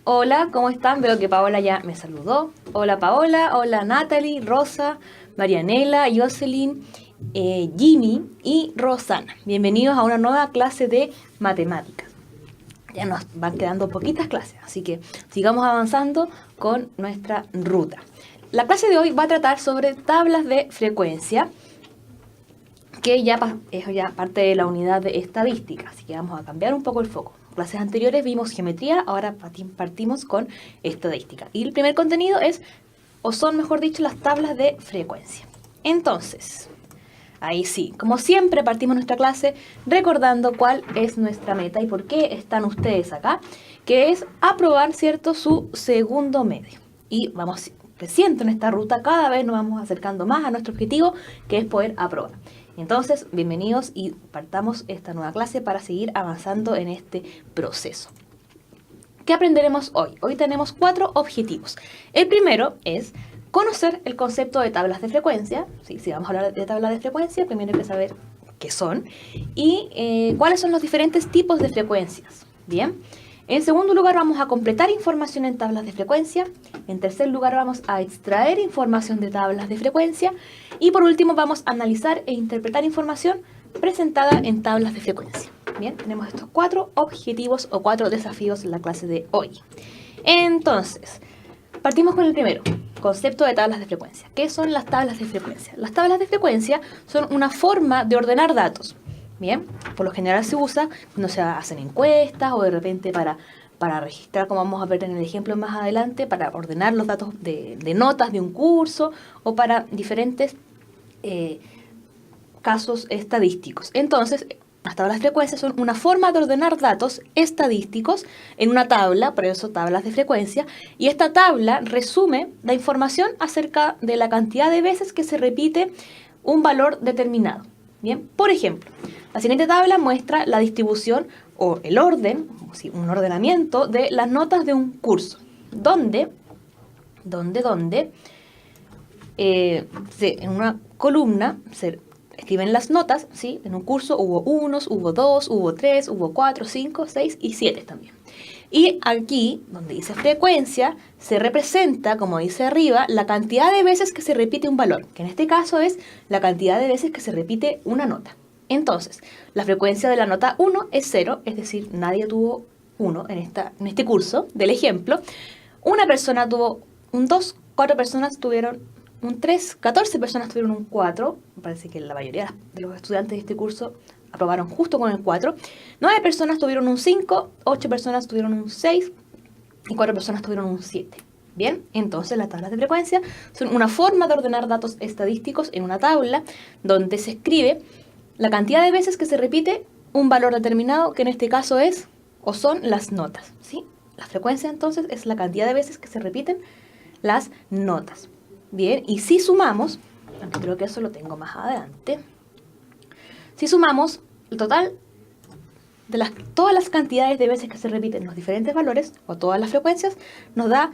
Hola, ¿cómo están? Veo que Paola ya me saludó. Hola Paola, hola Natalie, Rosa, Marianela, Jocelyn, Jimmy y Rosana. Bienvenidos a una nueva clase de matemáticas. Ya nos van quedando poquitas clases, así que sigamos avanzando con nuestra ruta. La clase de hoy va a tratar sobre tablas de frecuencia, que es ya parte de la unidad de estadística, así que vamos a cambiar un poco el foco. En clases anteriores vimos geometría, ahora partimos con estadística. Y el primer contenido es, o son mejor dicho, las tablas de frecuencia. Entonces, ahí sí, como siempre partimos nuestra clase recordando cuál es nuestra meta y por qué están ustedes acá, que es aprobar, ¿cierto?, su segundo medio. Y vamos creciendo en esta ruta, cada vez nos vamos acercando más a nuestro objetivo, que es poder aprobar. Entonces, bienvenidos y partamos esta nueva clase para seguir avanzando en este proceso. ¿Qué aprenderemos hoy? Hoy tenemos 4 objetivos. El primero es conocer el concepto de tablas de frecuencia. Sí, si vamos a hablar de tablas de frecuencia, primero hay que saber qué son y cuáles son los diferentes tipos de frecuencias. Bien. En segundo lugar, vamos a completar información en tablas de frecuencia. En tercer lugar, vamos a extraer información de tablas de frecuencia. Y por último, vamos a analizar e interpretar información presentada en tablas de frecuencia. Bien, tenemos estos 4 objetivos o 4 desafíos en la clase de hoy. Entonces, partimos con el primero, concepto de tablas de frecuencia. ¿Qué son las tablas de frecuencia? Las tablas de frecuencia son una forma de ordenar datos. Bien, por lo general se usa cuando se hacen encuestas o de repente para registrar, como vamos a ver en el ejemplo más adelante, para ordenar los datos de notas de un curso o para diferentes casos estadísticos. Entonces, las tablas de frecuencia son una forma de ordenar datos estadísticos en una tabla, por eso tablas de frecuencia, y esta tabla resume la información acerca de la cantidad de veces que se repite un valor determinado. Bien, por ejemplo, la siguiente tabla muestra la distribución o el orden, un ordenamiento de las notas de un curso, donde en una columna se escriben las notas, ¿sí? En un curso hubo unos, hubo 2, hubo 3, hubo 4, 5, 6 y 7 también. Y aquí, donde dice frecuencia, se representa, como dice arriba, la cantidad de veces que se repite un valor, que en este caso es la cantidad de veces que se repite una nota. Entonces, la frecuencia de la nota 1 es 0, es decir, nadie tuvo 1 en este curso del ejemplo. Una persona tuvo un 2, 4 personas tuvieron un 3, 14 personas tuvieron un 4. Me parece que la mayoría de los estudiantes de este curso aprobaron justo con el 4. 9 personas tuvieron un 5, 8 personas tuvieron un 6 y 4 personas tuvieron un 7. Bien, entonces las tablas de frecuencia son una forma de ordenar datos estadísticos en una tabla donde se escribe la cantidad de veces que se repite un valor determinado, que en este caso es o son las notas, ¿sí? La frecuencia entonces es la cantidad de veces que se repiten las notas. Bien, y si sumamos, aunque creo que eso lo tengo más adelante, si sumamos el total de todas las cantidades de veces que se repiten los diferentes valores, o todas las frecuencias, nos da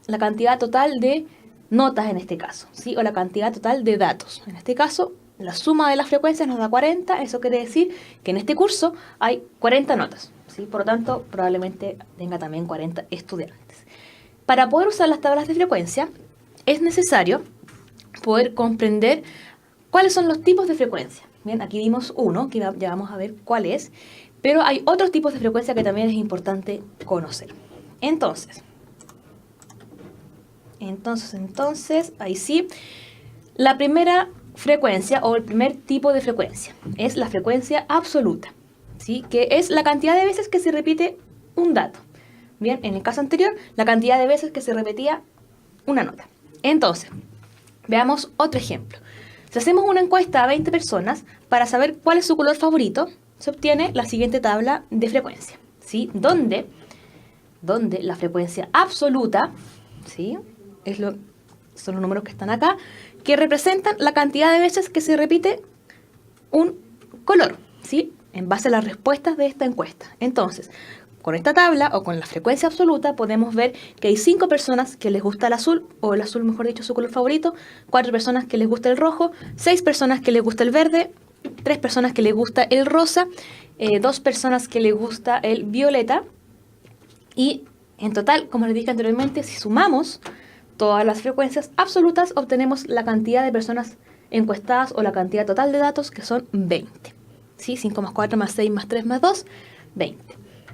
la cantidad total de notas en este caso, ¿sí? O la cantidad total de datos. En este caso, la suma de las frecuencias nos da 40, eso quiere decir que en este curso hay 40 notas, ¿sí? Por lo tanto, probablemente tenga también 40 estudiantes. Para poder usar las tablas de frecuencia, es necesario poder comprender cuáles son los tipos de frecuencia. Bien, aquí vimos uno, que ya vamos a ver cuál es, pero hay otros tipos de frecuencia que también es importante conocer. Entonces, ahí sí, la primera frecuencia o el primer tipo de frecuencia es la frecuencia absoluta, ¿sí? Que es la cantidad de veces que se repite un dato. Bien, en el caso anterior, la cantidad de veces que se repetía una nota. Entonces, veamos otro ejemplo. Si hacemos una encuesta a 20 personas para saber cuál es su color favorito, se obtiene la siguiente tabla de frecuencia, ¿sí? Donde la frecuencia absoluta, ¿sí? Son los números que están acá, que representan la cantidad de veces que se repite un color, ¿sí? En base a las respuestas de esta encuesta. Entonces, con esta tabla o con la frecuencia absoluta podemos ver que hay 5 personas que les gusta el azul, o el azul mejor dicho su color favorito, 4 personas que les gusta el rojo, 6 personas que les gusta el verde, 3 personas que les gusta el rosa, 2 personas que les gusta el violeta y En total, como les dije anteriormente, si sumamos todas las frecuencias absolutas, obtenemos la cantidad de personas encuestadas o la cantidad total de datos, que son 20. ¿Sí? 5 más 4 más 6 más 3 más 2, 20.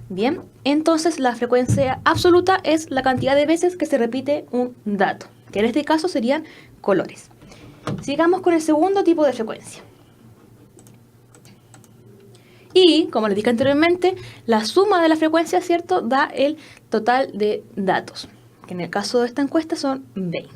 Bien, entonces la frecuencia absoluta es la cantidad de veces que se repite un dato, que en este caso serían colores. Sigamos con el segundo tipo de frecuencia. Y, como les dije anteriormente, la suma de la frecuencia, ¿cierto?, da el total de datos, que en el caso de esta encuesta son 20.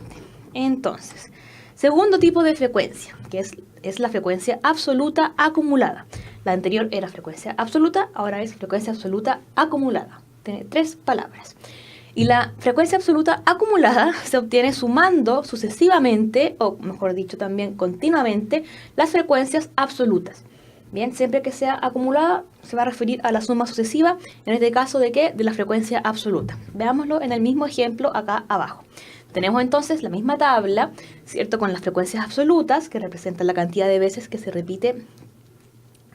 Entonces, segundo tipo de frecuencia, que es la frecuencia absoluta acumulada. La anterior era frecuencia absoluta, ahora es frecuencia absoluta acumulada. Tiene 3 palabras. Y la frecuencia absoluta acumulada se obtiene sumando sucesivamente, o mejor dicho también continuamente, las frecuencias absolutas. Bien, siempre que sea acumulada se va a referir a la suma sucesiva, en este caso ¿de qué? De la frecuencia absoluta. Veámoslo en el mismo ejemplo acá abajo. Tenemos entonces la misma tabla, ¿cierto? Con las frecuencias absolutas, que representan la cantidad de veces que se repite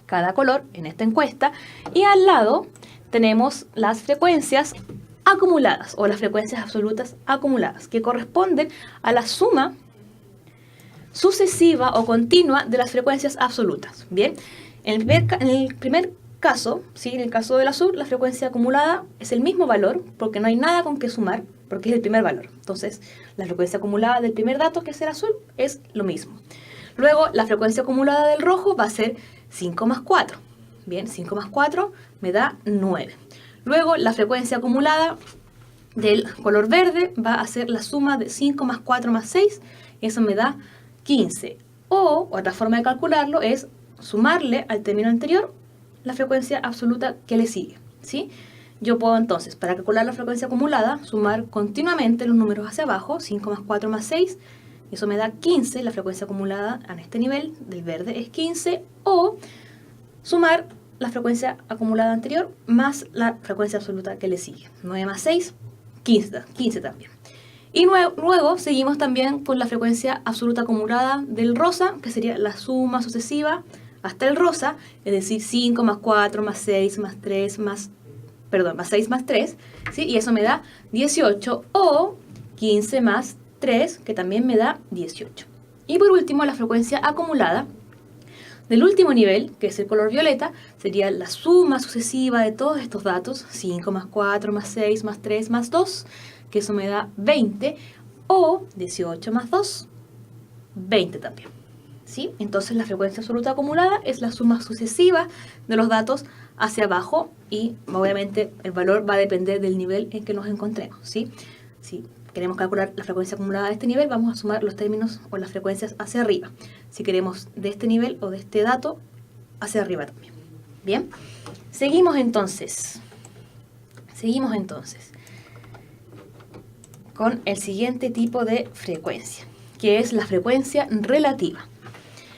cada color en esta encuesta. Y al lado tenemos las frecuencias acumuladas, o las frecuencias absolutas acumuladas, que corresponden a la suma sucesiva o continua de las frecuencias absolutas. Bien, en el primer caso, ¿sí? En el caso del azul, la frecuencia acumulada es el mismo valor, porque no hay nada con que sumar, porque es el primer valor. Entonces, la frecuencia acumulada del primer dato, que es el azul, es lo mismo. Luego, la frecuencia acumulada del rojo va a ser 5 más 4. Bien, 5 más 4 me da 9. Luego, la frecuencia acumulada del color verde va a ser la suma de 5 más 4 más 6, y eso me da 15. O otra forma de calcularlo es sumarle al término anterior la frecuencia absoluta que le sigue, ¿sí? Yo puedo entonces, para calcular la frecuencia acumulada, sumar continuamente los números hacia abajo, 5 más 4 más 6, eso me da 15, la frecuencia acumulada en este nivel del verde es 15, o sumar la frecuencia acumulada anterior más la frecuencia absoluta que le sigue. 9 más 6, 15 también. Y luego seguimos también con la frecuencia absoluta acumulada del rosa, que sería la suma sucesiva hasta el rosa, es decir, 5 más 4 más 6 más 3 más 6 más 3, ¿sí? Y eso me da 18, o 15 más 3, que también me da 18. Y por último, la frecuencia acumulada del último nivel, que es el color violeta, sería la suma sucesiva de todos estos datos, 5 más 4 más 6 más 3 más 2, que eso me da 20, o 18 más 2, 20 también. ¿Sí? Entonces la frecuencia absoluta acumulada es la suma sucesiva de los datos hacia abajo, y obviamente el valor va a depender del nivel en que nos encontremos, ¿sí? Si queremos calcular la frecuencia acumulada de este nivel, vamos a sumar los términos o las frecuencias hacia arriba. Si queremos de este nivel o de este dato, hacia arriba también. Bien, seguimos entonces con el siguiente tipo de frecuencia, que es la frecuencia relativa.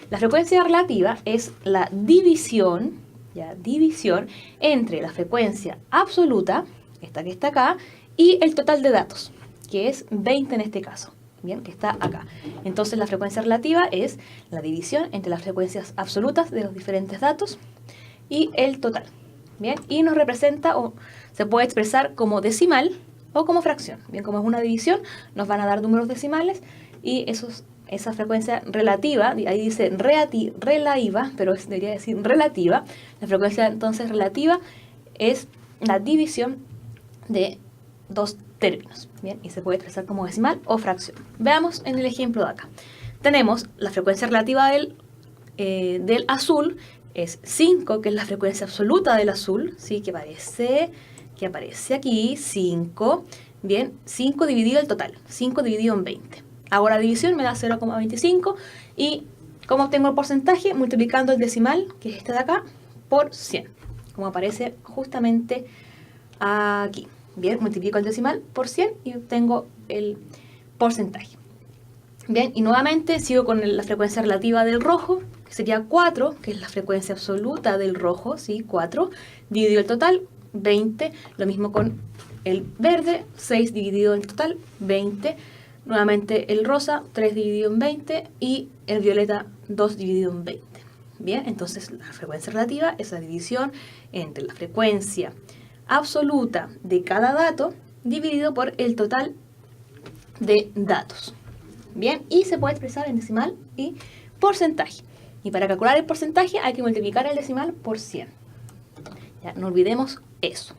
La frecuencia relativa es la división entre la frecuencia absoluta, esta que está acá, y el total de datos, que es 20 en este caso, bien, que está acá. Entonces la frecuencia relativa es la división entre las frecuencias absolutas de los diferentes datos y el total, bien, y nos representa, o se puede expresar como decimal o como fracción. Bien, como es una división, nos van a dar números decimales, y esa frecuencia relativa, ahí dice relativa, pero debería decir relativa. La frecuencia entonces relativa es la división de dos términos, bien, y se puede expresar como decimal o fracción. Veamos en el ejemplo de acá. Tenemos la frecuencia relativa del azul, es 5, que es la frecuencia absoluta del azul, ¿sí? que aparece aquí, 5, bien, 5 dividido el total, 5 dividido en 20. Hago la división, me da 0,25, y ¿cómo obtengo el porcentaje? Multiplicando el decimal, que es este de acá, por 100, como aparece justamente aquí. Bien, multiplico el decimal por 100 y obtengo el porcentaje. Bien, y nuevamente sigo con la frecuencia relativa del rojo, que sería 4, que es la frecuencia absoluta del rojo, ¿sí? 4, dividido el total, 20. Lo mismo con el verde, 6 dividido el total, 20. Nuevamente el rosa, 3 dividido en 20, y el violeta, 2 dividido en 20. Bien, entonces la frecuencia relativa es la división entre la frecuencia absoluta de cada dato dividido por el total de datos. Bien, y se puede expresar en decimal y porcentaje. Y para calcular el porcentaje hay que multiplicar el decimal por 100. Ya, no olvidemos eso.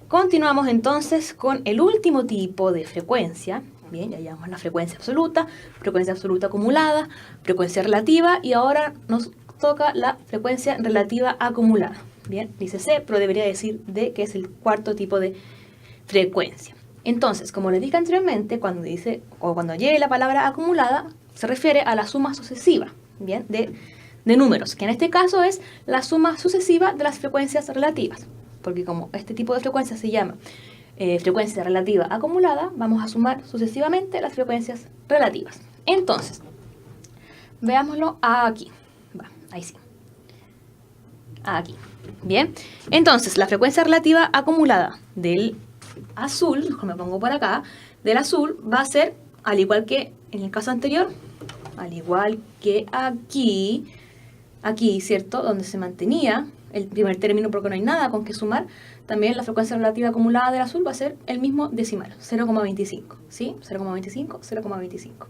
Continuamos entonces con el último tipo de frecuencia. Bien, ya llevamos la frecuencia absoluta acumulada, frecuencia relativa y ahora nos toca la frecuencia relativa acumulada. Bien, dice C, pero debería decir D, que es el cuarto tipo de frecuencia. Entonces, como les dije anteriormente, cuando llegue la palabra acumulada, se refiere a la suma sucesiva, bien, de números, que en este caso es la suma sucesiva de las frecuencias relativas, porque como este tipo de frecuencia se llama frecuencia relativa acumulada, vamos a sumar sucesivamente las frecuencias relativas. Entonces, veámoslo aquí. Ahí sí. Aquí. Bien. Entonces, la frecuencia relativa acumulada del azul, mejor me pongo por acá, del azul va a ser, al igual que en el caso anterior, al igual que aquí, ¿cierto? Donde se mantenía el primer término porque no hay nada con que sumar, también la frecuencia relativa acumulada del azul va a ser el mismo decimal, 0,25, ¿sí? 0,25, 0,25.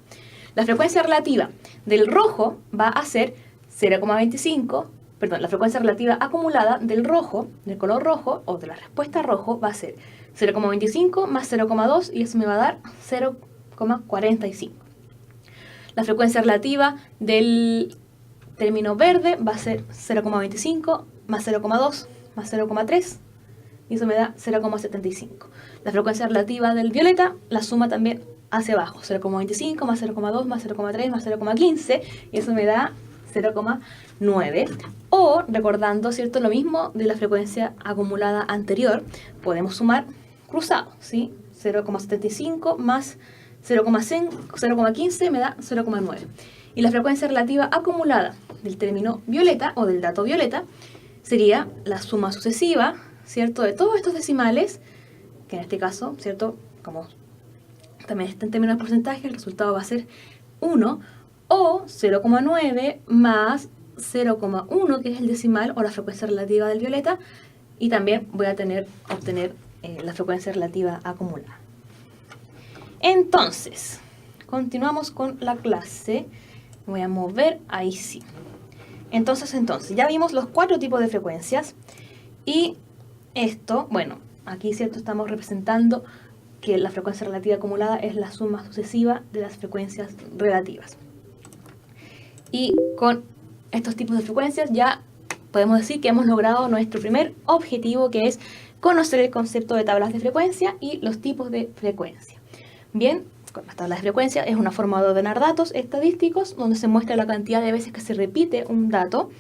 La frecuencia relativa del rojo va a ser 0,25, perdón, la frecuencia relativa acumulada del rojo, del color rojo, o de la respuesta rojo, va a ser 0,25 más 0,2 y eso me va a dar 0,45. La frecuencia relativa del término verde va a ser 0,25 más 0,2 más 0,3 y eso me da 0,75. La frecuencia relativa del violeta la suma también hacia abajo, 0,25 más 0,2 más 0,3 más 0,15 y eso me da 0,9. O, recordando, ¿cierto?, lo mismo de la frecuencia acumulada anterior, podemos sumar cruzado, ¿sí? 0,75 más 0,15 me da 0,9. Y la frecuencia relativa acumulada del término violeta o del dato violeta sería la suma sucesiva, ¿cierto?, de todos estos decimales, que en este caso, ¿cierto?, como también está en términos de porcentaje, el resultado va a ser 1, o 0,9 más 0,1, que es el decimal o la frecuencia relativa del violeta, y también voy a obtener la frecuencia relativa acumulada. Entonces, continuamos con la clase. Voy a mover, ahí sí. Entonces, ya vimos los 4 tipos de frecuencias. Y esto, bueno, aquí, ¿cierto?, estamos representando que la frecuencia relativa acumulada es la suma sucesiva de las frecuencias relativas. Y con estos tipos de frecuencias ya podemos decir que hemos logrado nuestro primer objetivo, que es conocer el concepto de tablas de frecuencia y los tipos de frecuencia. Bien, con las tablas de frecuencia es una forma de ordenar datos estadísticos donde se muestra la cantidad de veces que se repite un dato.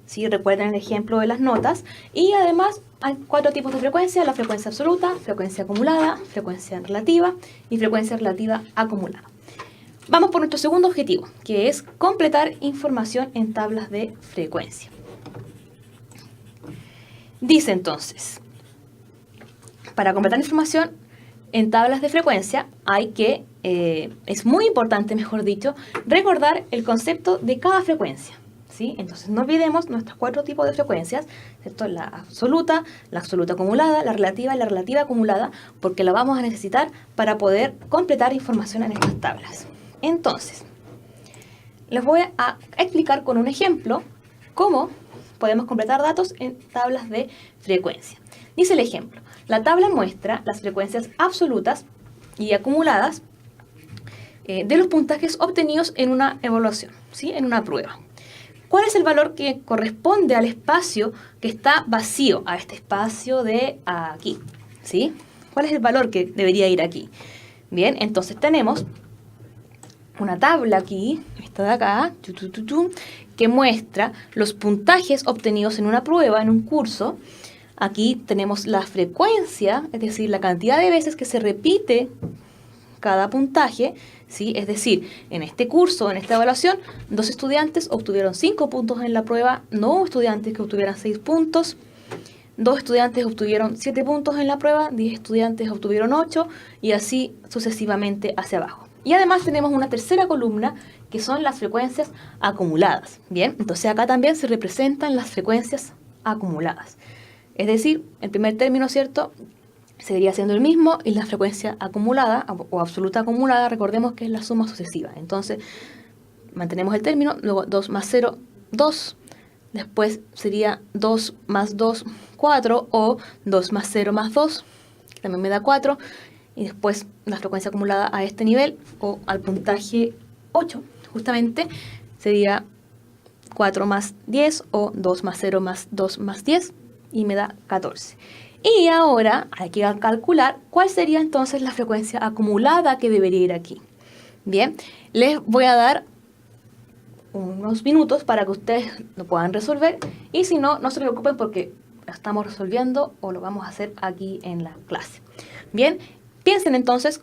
¿Sí? Recuerden el ejemplo de las notas. Y además hay 4 tipos de frecuencia: la frecuencia absoluta, frecuencia acumulada, frecuencia relativa y frecuencia relativa acumulada. Vamos por nuestro segundo objetivo, que es completar información en tablas de frecuencia. Dice entonces, para completar información en tablas de frecuencia es muy importante, mejor dicho, recordar el concepto de cada frecuencia, ¿sí? Entonces no olvidemos nuestros 4 tipos de frecuencias, ¿cierto? La absoluta acumulada, la relativa y la relativa acumulada, porque la vamos a necesitar para poder completar información en estas tablas. Entonces, les voy a explicar con un ejemplo cómo podemos completar datos en tablas de frecuencia. Dice el ejemplo: la tabla muestra las frecuencias absolutas y acumuladas de los puntajes obtenidos en una evaluación, ¿sí?, en una prueba. ¿Cuál es el valor que corresponde al espacio que está vacío, a este espacio de aquí, ¿sí? ¿Cuál es el valor que debería ir aquí? Bien, entonces tenemos una tabla aquí, esta de acá, que muestra los puntajes obtenidos en una prueba, en un curso. Aquí tenemos la frecuencia, es decir, la cantidad de veces que se repite cada puntaje, ¿sí? Es decir, en este curso, en esta evaluación, 2 estudiantes obtuvieron 5 puntos en la prueba, no hubo estudiantes que obtuvieran 6 puntos, 2 estudiantes obtuvieron 7 puntos en la prueba, 10 estudiantes obtuvieron 8 y así sucesivamente hacia abajo. Y además tenemos una tercera columna que son las frecuencias acumuladas. Bien, entonces acá también se representan las frecuencias acumuladas. Es decir, el primer término, ¿cierto?, seguiría siendo el mismo, y la frecuencia acumulada o absoluta acumulada, recordemos que es la suma sucesiva. Entonces, mantenemos el término, luego 2 más 0, 2, después sería 2 más 2, 4, o 2 más 0 más 2, que también me da 4, y después la frecuencia acumulada a este nivel, o al puntaje 8, justamente, sería 4 más 10, o 2 más 0 más 2 más 10, y me da 14. Y ahora hay que calcular cuál sería entonces la frecuencia acumulada que debería ir aquí. Bien, les voy a dar unos minutos para que ustedes lo puedan resolver, y si no, no se preocupen porque lo estamos resolviendo o lo vamos a hacer aquí en la clase. Bien, piensen entonces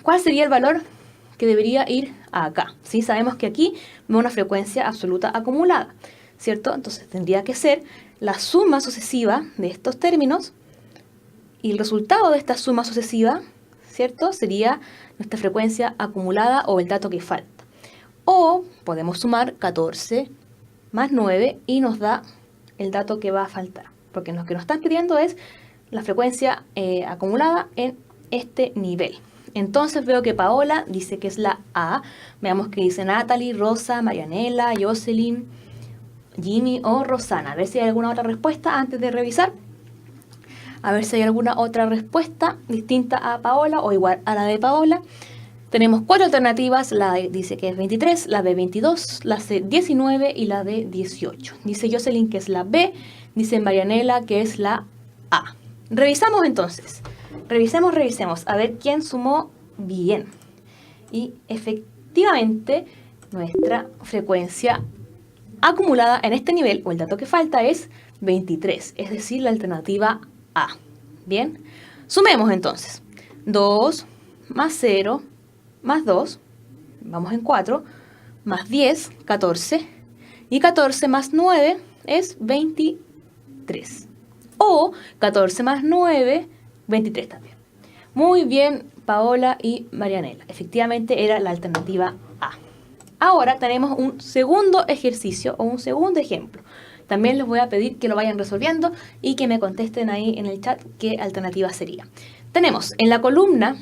cuál sería el valor que debería ir acá. ¿Sí? Sabemos que aquí vemos una frecuencia absoluta acumulada, ¿cierto? Entonces tendría que ser la suma sucesiva de estos términos, y el resultado de esta suma sucesiva, ¿cierto?, sería nuestra frecuencia acumulada o el dato que falta. O podemos sumar 14 más 9 y nos da el dato que va a faltar, porque lo que nos están pidiendo es la frecuencia acumulada en este nivel. Entonces veo que Paola dice que es la A. Veamos que dice Natalie, Rosa, Marianela, Jocelyn, Jimmy o Rosana. A ver si hay alguna otra respuesta antes de revisar. A ver si hay alguna otra respuesta distinta a Paola o igual a la de Paola. Tenemos 4 alternativas. La A dice que es 23, la B 22, la C 19 y la D 18. Dice Jocelyn que es la B. Dice Marianela que es la A. Revisamos entonces. Revisemos. A ver quién sumó bien. Y efectivamente nuestra frecuencia acumulada en este nivel, o el dato que falta, es 23, es decir, la alternativa A. Bien, sumemos entonces. 2 más 0 más 2, vamos en 4, más 10, 14, y 14 más 9 es 23. O 14 más 9, 23 también. Muy bien, Paola y Marianela. Efectivamente era la alternativa A. Ahora tenemos un segundo ejercicio o un segundo ejemplo. También les voy a pedir que lo vayan resolviendo y que me contesten ahí en el chat qué alternativa sería. Tenemos en la columna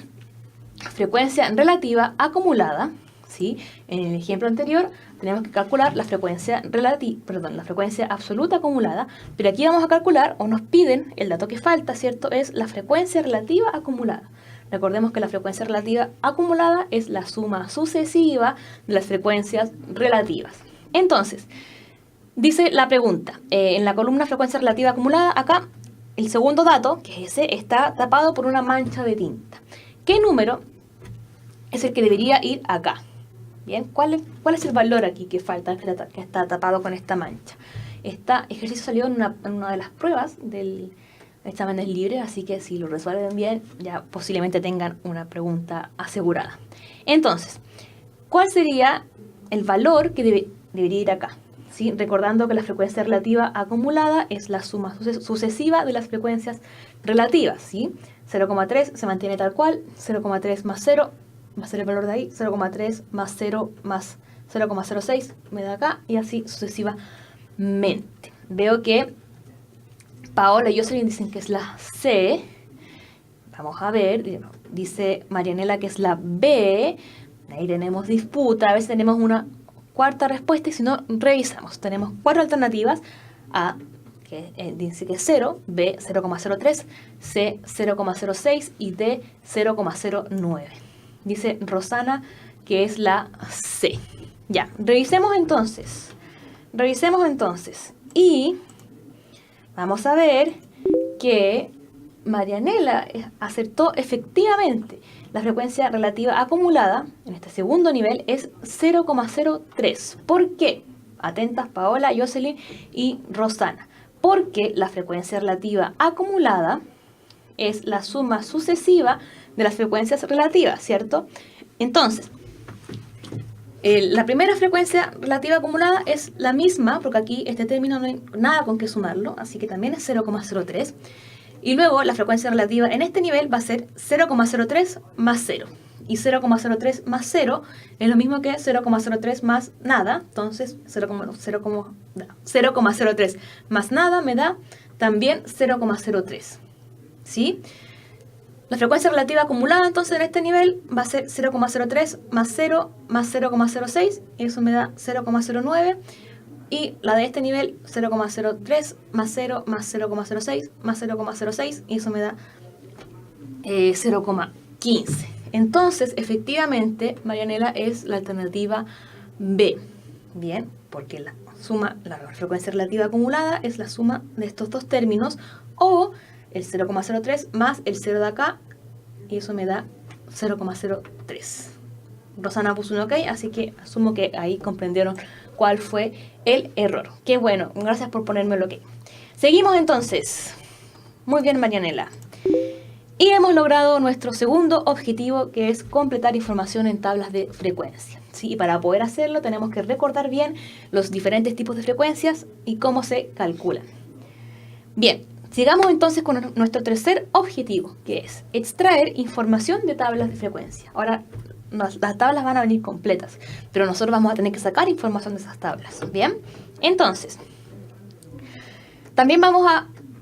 frecuencia relativa acumulada, ¿sí? En el ejemplo anterior tenemos que calcular la frecuencia la frecuencia absoluta acumulada, pero aquí vamos a calcular, o nos piden, el dato que falta, ¿cierto? Es la frecuencia relativa acumulada. Recordemos que la frecuencia relativa acumulada es la suma sucesiva de las frecuencias relativas. Entonces, dice la pregunta, en la columna frecuencia relativa acumulada, acá el segundo dato, que es ese, está tapado por una mancha de tinta. ¿Qué número es el que debería ir acá? Bien, ¿cuál es el valor aquí que falta, que está tapado con esta mancha? Este ejercicio salió en una de las pruebas del exámenes libres, así que si lo resuelven bien, ya posiblemente tengan una pregunta asegurada. Entonces, ¿cuál sería el valor que debería ir acá? ¿Sí? Recordando que la frecuencia relativa acumulada es la suma sucesiva de las frecuencias relativas, ¿sí? 0,3 se mantiene tal cual, 0,3 más 0 va a ser el valor de ahí, 0,3 más 0 más 0,06 me da acá, y así sucesivamente. Veo que Paola y Jocelyn dicen que es la C. Vamos a ver, dice Marianela que es la B. Ahí tenemos disputa, a veces tenemos una cuarta respuesta y si no, revisamos. Tenemos 4 alternativas. A, que dice que es 0, B 0,03, C 0,06 y D 0,09. Dice Rosana que es la C. Ya, revisemos entonces. Y vamos a ver que Marianela acertó efectivamente. La frecuencia relativa acumulada en este segundo nivel es 0,03. ¿Por qué? Atentas Paola, Jocelyn y Rosana. Porque la frecuencia relativa acumulada es la suma sucesiva de las frecuencias relativas, ¿cierto? Entonces, la primera frecuencia relativa acumulada es la misma, porque aquí este término no hay nada con que sumarlo, así que también es 0,03. Y luego la frecuencia relativa en este nivel va a ser 0,03 más 0. Y 0,03 más 0 es lo mismo que 0,03 más nada. Entonces 0,03 más nada me da también 0,03. ¿sí? La frecuencia relativa acumulada entonces en este nivel va a ser 0,03 más 0 más 0,06, y eso me da 0,09. Y la de este nivel 0,03 más 0 más 0,06 más 0,06, y eso me da 0,15. Entonces, efectivamente, Marianela es la alternativa B. Bien, porque la frecuencia relativa acumulada es la suma de estos dos términos, o el 0,03 más el 0 de acá, y eso me da 0,03. Rosana puso un ok, así que asumo que ahí comprendieron cuál fue el error. Qué bueno, gracias por ponerme el ok. Seguimos entonces. Muy bien, Marianela. Y hemos logrado nuestro segundo objetivo, que es completar información en tablas de frecuencia. ¿Sí? Y para poder hacerlo tenemos que recordar bien los diferentes tipos de frecuencias y cómo se calculan. Bien, sigamos entonces con nuestro tercer objetivo, que es extraer información de tablas de frecuencia. Ahora, las tablas van a venir completas, pero nosotros vamos a tener que sacar información de esas tablas. Bien, entonces, también vamos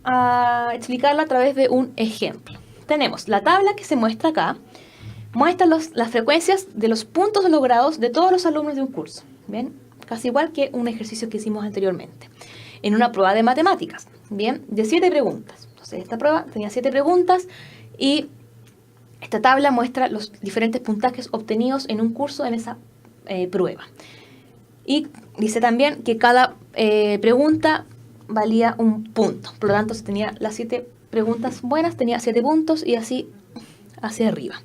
a explicarla a través de un ejemplo. Tenemos la tabla que se muestra acá, muestra las frecuencias de los puntos logrados de todos los alumnos de un curso. Bien, casi igual que un ejercicio que hicimos anteriormente, en una prueba de matemáticas. Bien, de 7 preguntas. Entonces, esta prueba tenía 7 preguntas y esta tabla muestra los diferentes puntajes obtenidos en un curso en esa prueba. Y dice también que cada pregunta valía un punto. Por lo tanto, si tenía las 7 preguntas buenas, tenía 7 puntos, y así hacia arriba.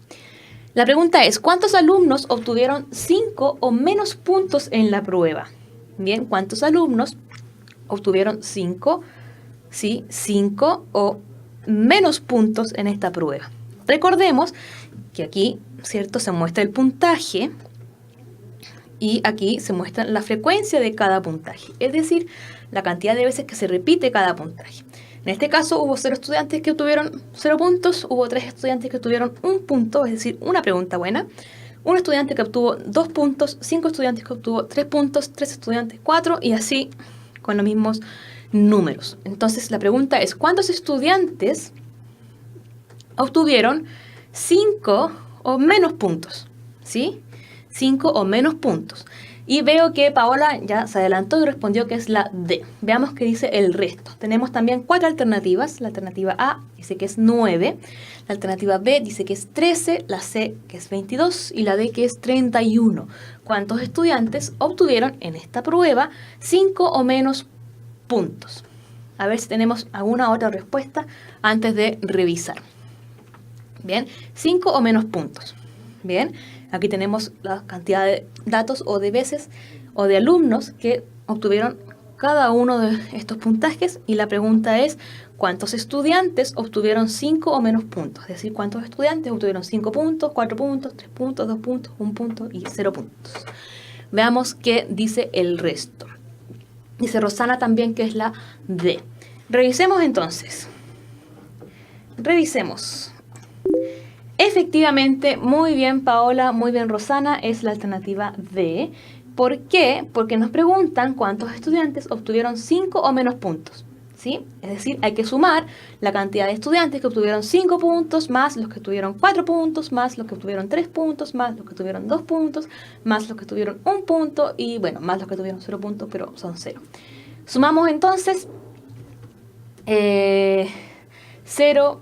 La pregunta es, ¿cuántos alumnos obtuvieron 5 o menos puntos en la prueba? Bien, ¿cuántos alumnos obtuvieron 5 o menos puntos en esta prueba? Recordemos que aquí, ¿cierto?, se muestra el puntaje y aquí se muestra la frecuencia de cada puntaje, es decir, la cantidad de veces que se repite cada puntaje. En este caso hubo 0 estudiantes que obtuvieron 0 puntos, hubo 3 estudiantes que obtuvieron 1 punto, es decir, una pregunta buena, un estudiante que obtuvo 2 puntos, 5 estudiantes que obtuvo 3 puntos, 3 estudiantes 4, y así con los mismos números. Entonces la pregunta es, ¿cuántos estudiantes obtuvieron 5 o menos puntos? ¿Sí? 5 o menos puntos. Y veo que Paola ya se adelantó y respondió que es la D. Veamos qué dice el resto. Tenemos también 4 alternativas. La alternativa A dice que es 9. La alternativa B dice que es 13. La C que es 22. Y la D que es 31. ¿Cuántos estudiantes obtuvieron en esta prueba 5 o menos puntos? A ver si tenemos alguna otra respuesta antes de revisar. Bien, 5 o menos puntos. Bien, aquí tenemos la cantidad de datos o de veces o de alumnos que obtuvieron cada uno de estos puntajes, y la pregunta es, ¿cuántos estudiantes obtuvieron 5 o menos puntos? Es decir, ¿cuántos estudiantes obtuvieron 5 puntos, 4 puntos, 3 puntos, 2 puntos, 1 punto y 0 puntos? Veamos qué dice el resto. Dice Rosana también que es la D. Revisemos entonces. Revisemos. Efectivamente, muy bien Paola, muy bien Rosana, es la alternativa D. ¿Por qué? Porque nos preguntan cuántos estudiantes obtuvieron 5 o menos puntos, ¿sí? Es decir, hay que sumar la cantidad de estudiantes que obtuvieron 5 puntos, más los que tuvieron 4 puntos, más los que obtuvieron 3 puntos, más los que tuvieron 2 puntos, más los que tuvieron 1 punto, y bueno, más los que tuvieron 0 puntos, pero son 0. Sumamos entonces 0,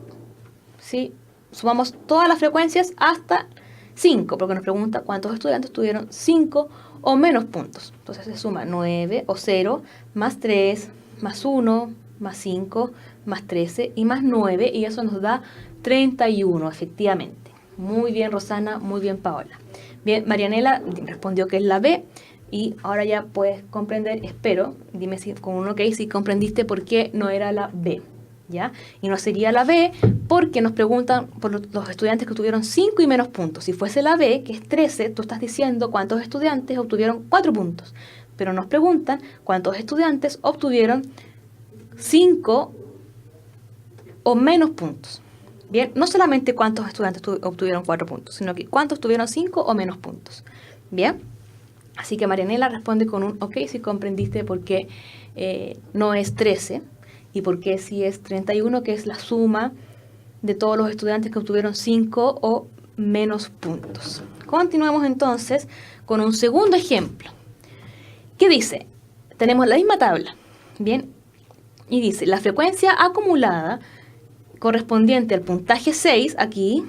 ¿sí? Sumamos todas las frecuencias hasta 5, porque nos pregunta cuántos estudiantes tuvieron 5 o menos puntos. Entonces se suma 9 o 0, más 3, más 1, más 5, más 13 y más 9, y eso nos da 31, efectivamente. Muy bien Rosana, muy bien Paola. Bien, Marianela respondió que es la B, y ahora ya puedes comprender, espero, dime si con un ok si comprendiste por qué no era la B. ¿Ya? Y no sería la B porque nos preguntan por los estudiantes que obtuvieron 5 y menos puntos. Si fuese la B, que es 13, tú estás diciendo cuántos estudiantes obtuvieron 4 puntos. Pero nos preguntan cuántos estudiantes obtuvieron 5 o menos puntos. Bien, no solamente cuántos estudiantes obtuvieron 4 puntos, sino que cuántos tuvieron 5 o menos puntos. Bien, así que Marianela responde con un ok si comprendiste por qué no es 13. Y por qué si es 31, que es la suma de todos los estudiantes que obtuvieron 5 o menos puntos. Continuamos entonces con un segundo ejemplo. ¿Qué dice? Tenemos la misma tabla, ¿bien? Y dice, la frecuencia acumulada correspondiente al puntaje 6 aquí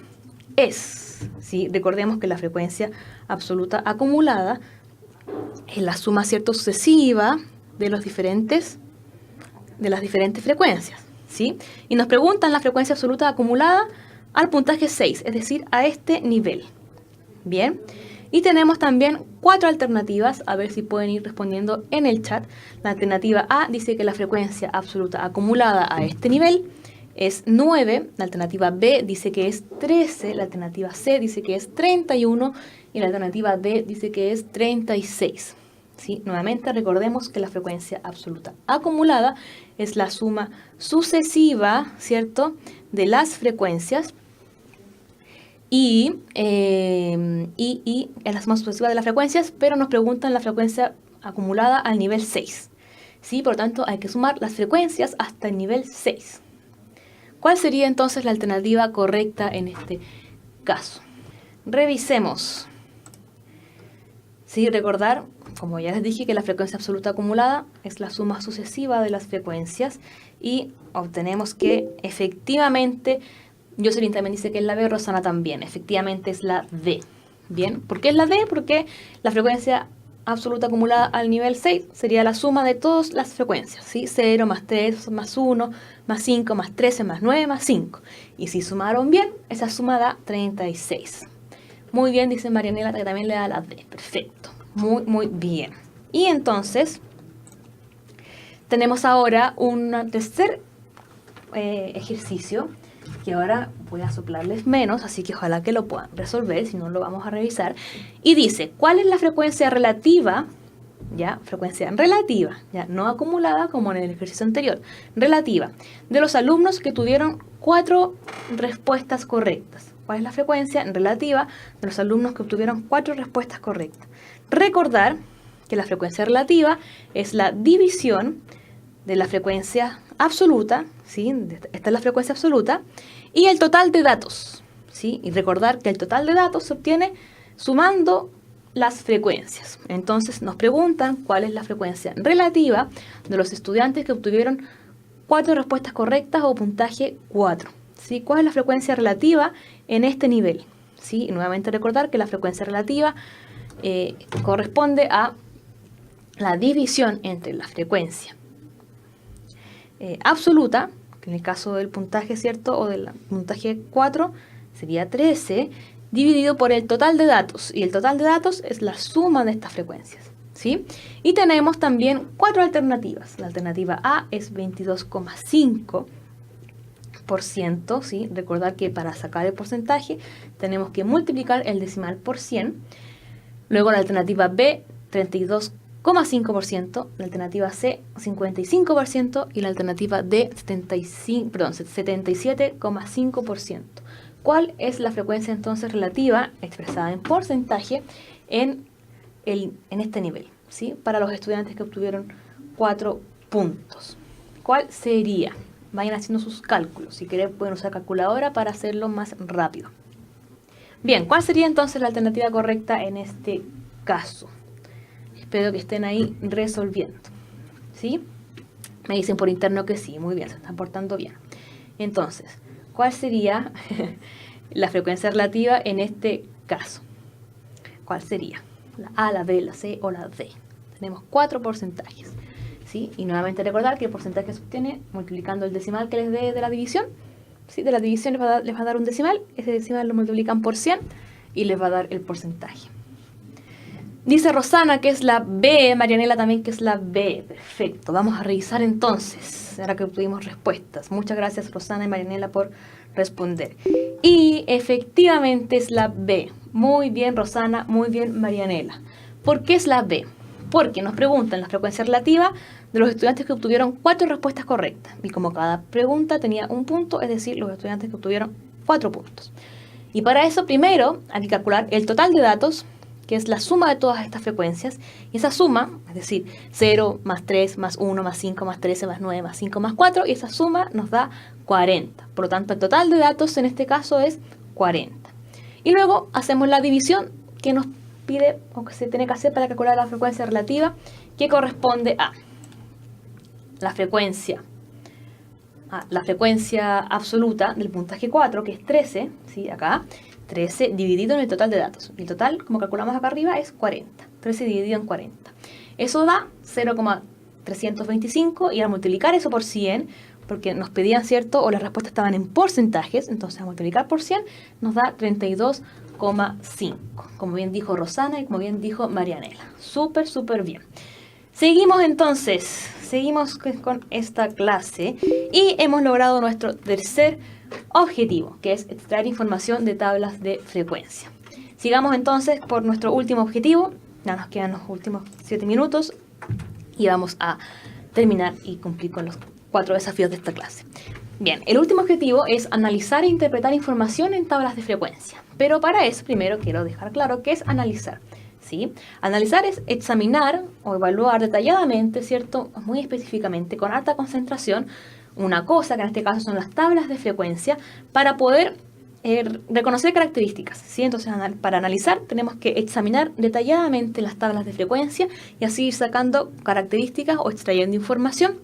es, ¿sí? Recordemos que la frecuencia absoluta acumulada es la suma, ¿cierto?, sucesiva de las diferentes frecuencias, ¿sí? Y nos preguntan la frecuencia absoluta acumulada al puntaje 6, es decir, a este nivel. Bien, y tenemos también 4 alternativas, a ver si pueden ir respondiendo en el chat. La alternativa A dice que la frecuencia absoluta acumulada a este nivel es 9, la alternativa B dice que es 13, la alternativa C dice que es 31 y la alternativa D dice que es 36. ¿Sí? Nuevamente recordemos que la frecuencia absoluta acumulada es la suma sucesiva, ¿cierto?, de las frecuencias y es la suma sucesiva de las frecuencias, pero nos preguntan la frecuencia acumulada al nivel 6. ¿Sí? Por lo tanto, hay que sumar las frecuencias hasta el nivel 6. ¿Cuál sería entonces la alternativa correcta en este caso? Revisemos. Sí, recordar, como ya les dije, que la frecuencia absoluta acumulada es la suma sucesiva de las frecuencias y obtenemos que efectivamente, Jocelyn también dice que es la B, Rosana también, efectivamente es la D. Bien, ¿por qué es la D? Porque la frecuencia absoluta acumulada al nivel 6 sería la suma de todas las frecuencias, ¿sí? 0 más 3 más 1 más 5 más 13 más 9 más 5. Y si sumaron bien, esa suma da 36. Muy bien, dice Marianela, que también le da la D. Perfecto. Muy, muy bien. Y entonces, tenemos ahora un tercer ejercicio, que ahora voy a soplarles menos, así que ojalá que lo puedan resolver, si no lo vamos a revisar. Y dice, ¿cuál es la frecuencia relativa? Ya, frecuencia relativa, ya no acumulada como en el ejercicio anterior, relativa, de los alumnos que tuvieron 4 respuestas correctas. ¿Cuál es la frecuencia relativa de los alumnos que obtuvieron 4 respuestas correctas? Recordar que la frecuencia relativa es la división de la frecuencia absoluta, ¿sí? Esta es la frecuencia absoluta, y el total de datos, ¿sí? Y recordar que el total de datos se obtiene sumando las frecuencias. Entonces nos preguntan cuál es la frecuencia relativa de los estudiantes que obtuvieron 4 respuestas correctas o puntaje 4. ¿Sí? ¿Cuál es la frecuencia relativa en este nivel? ¿Sí? Y nuevamente recordar que la frecuencia relativa corresponde a la división entre la frecuencia absoluta, que en el caso del puntaje, ¿cierto?, o del puntaje 4 sería 13, dividido por el total de datos, y el total de datos es la suma de estas frecuencias, ¿sí? Y tenemos también 4 alternativas. La alternativa A es 22,5%, ¿sí? Recordar que para sacar el porcentaje tenemos que multiplicar el decimal por 100. Luego la alternativa B, 32,5%, la alternativa C, 55% y la alternativa D, 77,5%. ¿Cuál es la frecuencia entonces relativa expresada en porcentaje en este nivel? ¿Sí? Para los estudiantes que obtuvieron 4 puntos. ¿Cuál sería? Vayan haciendo sus cálculos. Si quieren pueden usar calculadora para hacerlo más rápido. Bien, ¿cuál sería entonces la alternativa correcta en este caso? Espero que estén ahí resolviendo. ¿Sí? Me dicen por interno que sí. Muy bien, se están portando bien. Entonces, ¿cuál sería la frecuencia relativa en este caso? ¿Cuál sería? La A, la B, la C o la D. Tenemos 4 porcentajes. ¿Sí? Y nuevamente recordar que el porcentaje se obtiene multiplicando el decimal que les dé de la división. ¿Sí? De la división les va a dar un decimal. Ese decimal lo multiplican por 100 y les va a dar el porcentaje. Dice Rosana que es la B, Marianela también que es la B. Perfecto, vamos a revisar entonces, ahora que obtuvimos respuestas. Muchas gracias Rosana y Marianela por responder. Y efectivamente es la B. Muy bien Rosana, muy bien Marianela. ¿Por qué es la B? Porque nos preguntan la frecuencia relativa de los estudiantes que obtuvieron 4 respuestas correctas. Y como cada pregunta tenía un punto, es decir, los estudiantes que obtuvieron 4 puntos. Y para eso primero hay que calcular el total de datos que es la suma de todas estas frecuencias, y esa suma, es decir, 0 más 3 más 1 más 5 más 13 más 9 más 5 más 4, y esa suma nos da 40. Por lo tanto, el total de datos en este caso es 40. Y luego hacemos la división que nos pide o que se tiene que hacer para calcular la frecuencia relativa, que corresponde a la frecuencia absoluta del puntaje 4, que es 13, ¿sí? Acá, 13 dividido en el total de datos. Y el total, como calculamos acá arriba, es 40. 13 dividido en 40. Eso da 0,325, y al multiplicar eso por 100, porque nos pedían, ¿cierto? O las respuestas estaban en porcentajes, entonces al multiplicar por 100 nos da 32,5. Como bien dijo Rosana y como bien dijo Marianela. Súper, súper bien. Seguimos entonces, con esta clase y hemos logrado nuestro tercer objetivo, que es extraer información de tablas de frecuencia. Sigamos entonces por nuestro último objetivo. Ya nos quedan los últimos 7 minutos y vamos a terminar y cumplir con los 4 desafíos de esta clase. Bien, el último objetivo es analizar e interpretar información en tablas de frecuencia. Pero para eso primero quiero dejar claro qué es analizar. ¿Sí? Analizar es examinar o evaluar detalladamente, ¿cierto? Muy específicamente, con alta concentración, una cosa, que en este caso son las tablas de frecuencia, para poder reconocer características, ¿sí? Entonces, para analizar tenemos que examinar detalladamente las tablas de frecuencia y así ir sacando características o extrayendo información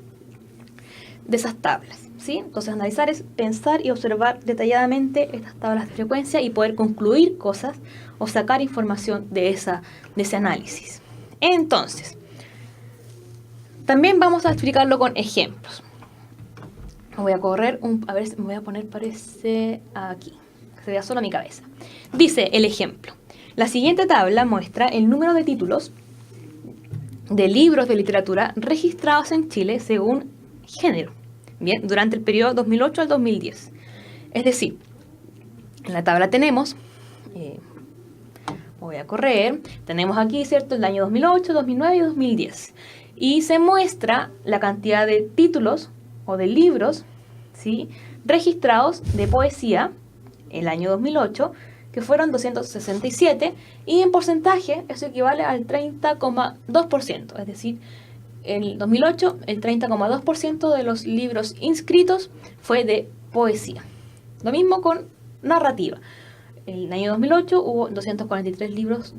de esas tablas, ¿sí? Entonces, analizar es pensar y observar detalladamente estas tablas de frecuencia y poder concluir cosas o sacar información de ese análisis. Entonces, también vamos a explicarlo con ejemplos. Voy a correr, a ver si me voy a poner, parece, aquí, que se vea solo mi cabeza. Dice el ejemplo: la siguiente tabla muestra el número de títulos de libros de literatura registrados en Chile según género, bien, durante el periodo 2008 al 2010. Es decir, en la tabla tenemos, voy a correr, tenemos aquí, ¿cierto?, el año 2008, 2009 y 2010. Y se muestra la cantidad de títulos o de libros, ¿sí?, registrados de poesía el año 2008, que fueron 267, y en porcentaje eso equivale al 30,2%, es decir, en el 2008 el 30,2% de los libros inscritos fue de poesía. Lo mismo con narrativa. En el año 2008 hubo 243 libros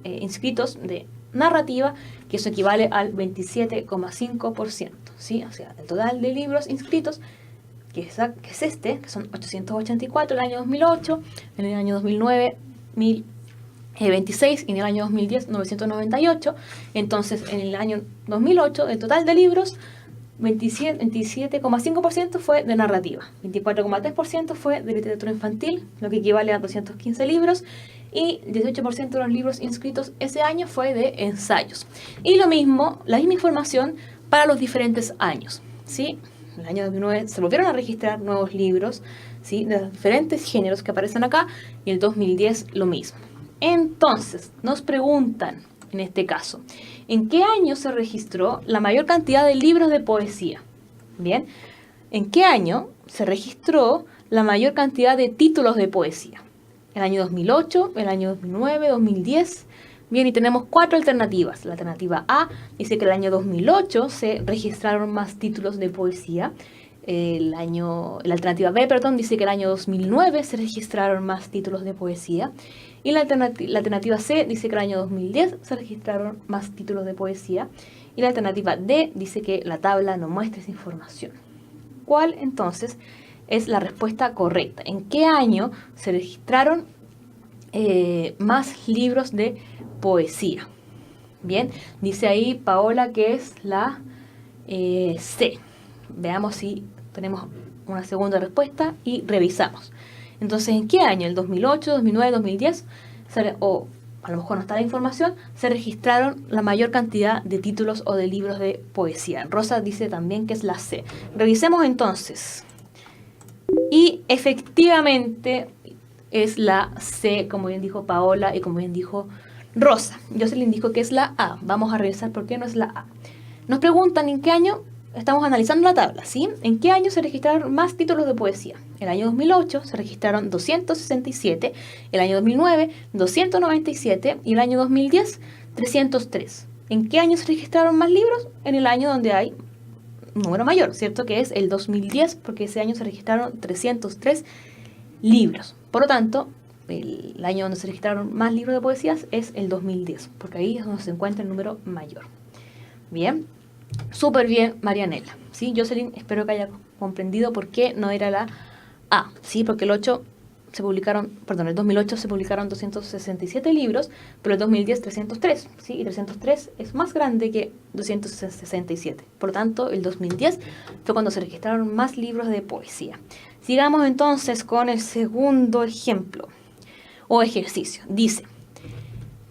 inscritos de narrativa, que eso equivale al 27,5%, ¿sí? O sea, el total de libros inscritos, que es este, que son 884 en el año 2008, en el año 2009, 1026, y en el año 2010, 998. Entonces, en el año 2008, el total de libros, 27,5% fue de narrativa, 24,3% fue de literatura infantil, lo que equivale a 215 libros, y 18% de los libros inscritos ese año fue de ensayos. Y lo mismo, la misma información para los diferentes años, ¿sí? En el año 2009 se volvieron a registrar nuevos libros, ¿sí?, de los diferentes géneros que aparecen acá, y el 2010 lo mismo. Entonces, nos preguntan, en este caso, ¿en qué año se registró la mayor cantidad de libros de poesía? Bien, ¿en qué año se registró la mayor cantidad de títulos de poesía? ¿El año 2008, el año 2009, 2010? Bien, y tenemos 4 alternativas. La alternativa A dice que el año 2008 se registraron más títulos de poesía. La alternativa B, dice que el año 2009 se registraron más títulos de poesía. Y la alternativa C dice que el año 2010 se registraron más títulos de poesía. Y la alternativa D dice que la tabla no muestra esa información. ¿Cuál entonces es la respuesta correcta? ¿En qué año se registraron más libros de poesía? Bien, dice ahí Paola que es la C. Veamos si tenemos una segunda respuesta y revisamos. Entonces, ¿en qué año? ¿El 2008, 2009, 2010? O a lo mejor no está la información, se registraron la mayor cantidad de títulos o de libros de poesía. Rosa dice también que es la C. Revisemos entonces. Y efectivamente es la C, como bien dijo Paola y como bien dijo Rosa. Yo se le indico que es la A. Vamos a revisar por qué no es la A. Nos preguntan en qué año estamos analizando la tabla, ¿sí? ¿En qué año se registraron más títulos de poesía? El año 2008 se registraron 267, el año 2009 297 y el año 2010 303. ¿En qué año se registraron más libros? En el año donde hay un número mayor, ¿cierto? Que es el 2010, porque ese año se registraron 303 libros. Por lo tanto, el año donde se registraron más libros de poesías es el 2010, porque ahí es donde se encuentra el número mayor. Bien, súper bien, Marianela. ¿Sí? Jocelyn, espero que haya comprendido por qué no era la A. ¿Sí? Porque el 2008 se publicaron 267 libros, pero el 2010 303. ¿Sí? Y 303 es más grande que 267. Por lo tanto, el 2010 fue cuando se registraron más libros de poesía. Sigamos entonces con el segundo ejemplo o ejercicio. Dice,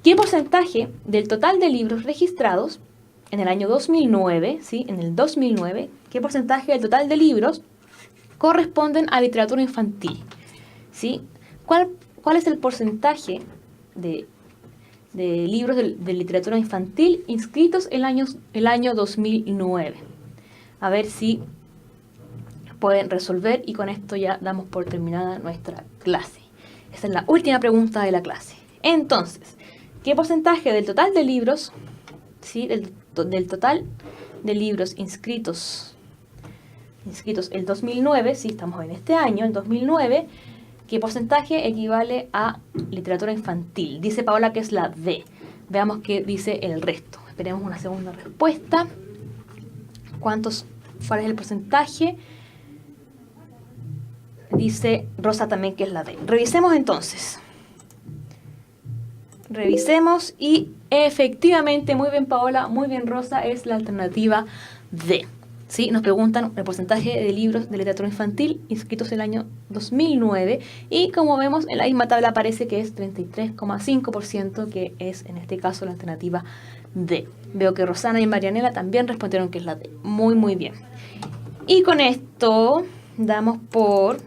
¿qué porcentaje del total de libros registrados en el año 2009, ¿sí? En el 2009, qué porcentaje del total de libros corresponden a literatura infantil? ¿Sí? ¿Cuál es el porcentaje de libros de literatura infantil inscritos el año 2009? A ver si pueden resolver y con esto ya damos por terminada nuestra clase. Esa es la última pregunta de la clase. Entonces, ¿qué porcentaje del total de libros, ¿sí? del total de libros inscritos el 2009, si estamos en este año, en 2009, ¿qué porcentaje equivale a literatura infantil? Dice Paola que es la D. Veamos qué dice el resto. Esperemos una segunda respuesta. ¿Cuál es el porcentaje? Dice Rosa también que es la D. Revisemos entonces. Revisemos y efectivamente, muy bien Paola, muy bien Rosa, es la alternativa D. ¿Sí? Nos preguntan el porcentaje de libros de literatura infantil inscritos el año 2009 y como vemos en la misma tabla aparece que es 33,5%, que es en este caso la alternativa D. Veo que Rosana y Marianela también respondieron que es la D. Muy muy bien. Y con esto damos por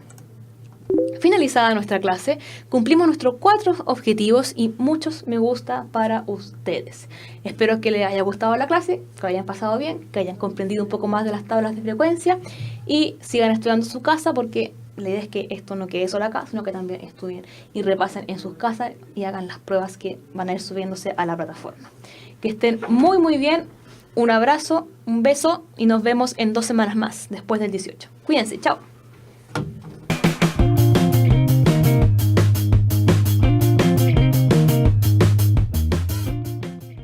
finalizada nuestra clase. Cumplimos nuestros 4 objetivos y muchos me gusta para ustedes. Espero que les haya gustado la clase, que lo hayan pasado bien, que hayan comprendido un poco más de las tablas de frecuencia y sigan estudiando en su casa, porque la idea es que esto no quede solo acá, sino que también estudien y repasen en sus casas y hagan las pruebas que van a ir subiéndose a la plataforma. Que estén muy muy bien. Un abrazo, un beso y nos vemos en 2 semanas más después del 18. Cuídense, chao.